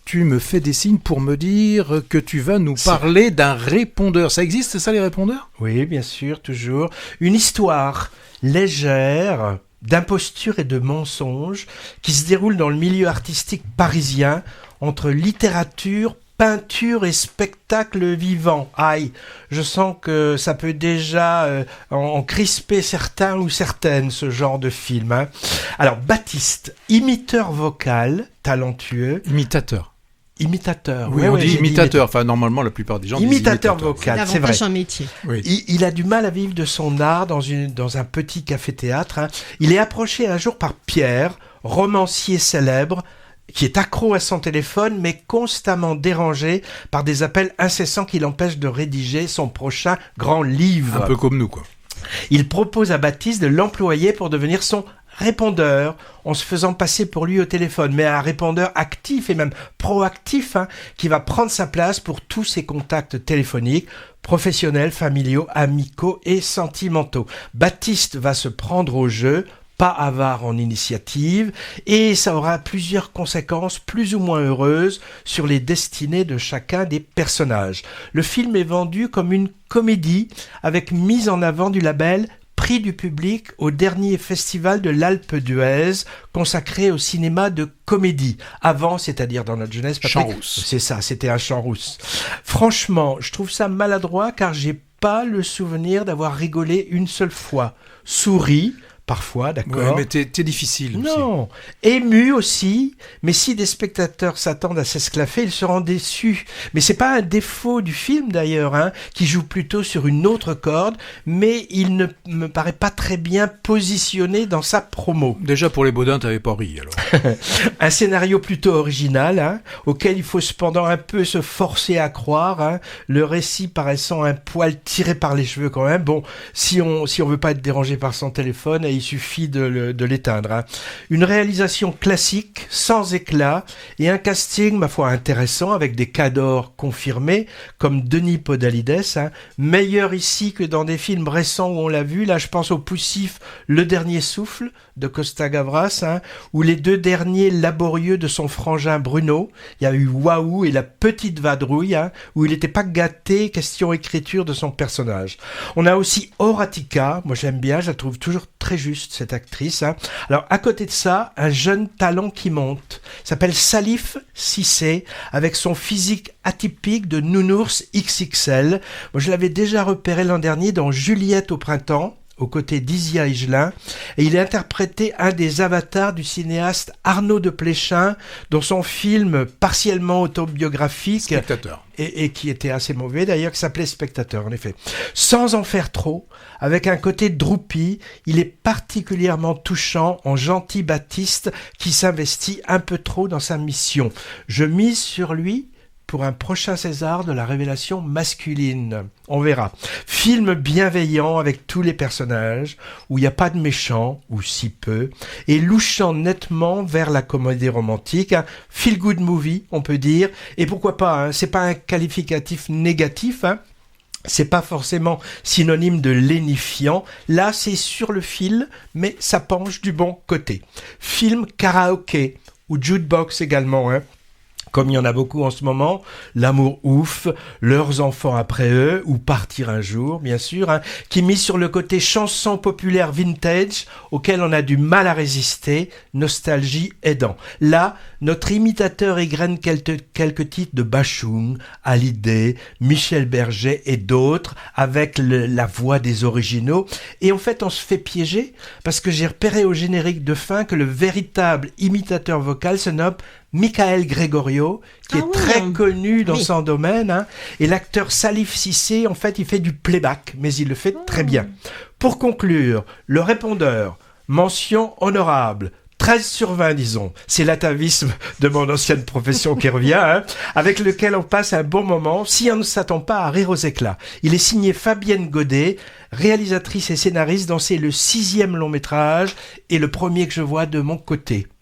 tu me fais des signes pour me dire que tu vas nous parler d'un répondeur. Ça existe, c'est ça les répondeurs ? Oui, bien sûr, toujours. Une histoire légère d'imposture et de mensonge qui se déroule dans le milieu artistique parisien entre littérature, peinture et spectacle vivant. Aïe, je sens que ça peut déjà en crisper certains ou certaines, ce genre de film. Hein. Alors, Baptiste, imiteur vocal, talentueux. Imitateur. Oui, on dit imitateur. Enfin, normalement, la plupart des gens disent imitateur vocal, c'est vrai. Un métier. Oui. Il a du mal à vivre de son art dans un petit café-théâtre. Hein. Il est approché un jour par Pierre, romancier célèbre, qui est accro à son téléphone, mais constamment dérangé par des appels incessants qui l'empêchent de rédiger son prochain grand livre. Un peu comme nous, quoi. Il propose à Baptiste de l'employer pour devenir son répondeur, en se faisant passer pour lui au téléphone, mais un répondeur actif et même proactif, hein, qui va prendre sa place pour tous ses contacts téléphoniques, professionnels, familiaux, amicaux et sentimentaux. Baptiste va se prendre au jeu, pas avare en initiative, et ça aura plusieurs conséquences plus ou moins heureuses sur les destinées de chacun des personnages. Le film est vendu comme une comédie, avec mise en avant du label Prix du public au dernier festival de l'Alpe d'Huez, consacré au cinéma de comédie. Avant, c'est-à-dire dans notre jeunesse, Champs-Rousse. C'est ça, c'était un Champs-Rousse. Franchement, je trouve ça maladroit car j'ai pas le souvenir d'avoir rigolé une seule fois. Souri, parfois, d'accord. Ouais, mais t'es difficile aussi. Non, ému aussi, mais si des spectateurs s'attendent à s'esclaffer, ils seront déçus. Mais c'est pas un défaut du film d'ailleurs, hein, qui joue plutôt sur une autre corde, mais il ne me paraît pas très bien positionné dans sa promo. Déjà pour les Baudins, t'avais pas ri alors. Un scénario plutôt original, hein, auquel il faut cependant un peu se forcer à croire, hein, le récit paraissant un poil tiré par les cheveux quand même. Bon, si on veut pas être dérangé par son téléphone, il suffit de l'éteindre. Hein. Une réalisation classique, sans éclat, et un casting, ma foi, intéressant, avec des cadors confirmés, comme Denis Podalides, hein, meilleur ici que dans des films récents où on l'a vu. Là, je pense au poussif Le Dernier Souffle, de Costa Gavras, hein, ou les deux derniers laborieux de son frangin Bruno. Il y a eu Waouh et La Petite Vadrouille, hein, où il n'était pas gâté, question écriture de son personnage. On a aussi Horatica, moi j'aime bien, je la trouve toujours très juste, cette actrice. Hein. Alors, à côté de ça, un jeune talent qui monte, s'appelle Salif Cissé, avec son physique atypique de nounours XXL. Moi, je l'avais déjà repéré l'an dernier dans Juliette au printemps, aux côtés d'Isia Higelin, et il a interprété un des avatars du cinéaste Arnaud de Pléchin, dans son film partiellement autobiographique, Spectateur, et qui était assez mauvais d'ailleurs, qui s'appelait Spectateur, en effet. Sans en faire trop, avec un côté droupi, il est particulièrement touchant en gentil Baptiste qui s'investit un peu trop dans sa mission. Je mise sur lui pour un prochain César de la révélation masculine. On verra. Film bienveillant avec tous les personnages, où il n'y a pas de méchants, ou si peu, et louchant nettement vers la comédie romantique. Un feel-good movie, on peut dire. Et pourquoi pas, hein, c'est pas un qualificatif négatif, hein. C'est pas forcément synonyme de lénifiant. Là, c'est sur le fil, mais ça penche du bon côté. Film karaoké, ou jukebox également, hein. Comme il y en a beaucoup en ce moment, L'amour ouf, Leurs enfants après eux, ou Partir un jour, bien sûr, hein, qui mise sur le côté chanson populaire vintage, auquel on a du mal à résister, nostalgie aidant. Là, notre imitateur égrène quelques titres de Bachung, Hallyday, Michel Berger et d'autres, avec la voix des originaux. Et en fait, on se fait piéger, parce que j'ai repéré au générique de fin que le véritable imitateur vocal se nomme Michael Gregorio, qui est très connu dans son domaine, hein, et l'acteur Salif Cissé, en fait, il fait du playback, mais il le fait très bien. Pour conclure, le répondeur, mention honorable, 13 sur 20, disons. C'est l'atavisme de mon ancienne profession qui revient, hein, avec lequel on passe un bon moment, si on ne s'attend pas à rire aux éclats. Il est signé Fabienne Godet, réalisatrice et scénariste, dont c'est le 6e long métrage et le premier que je vois de mon côté.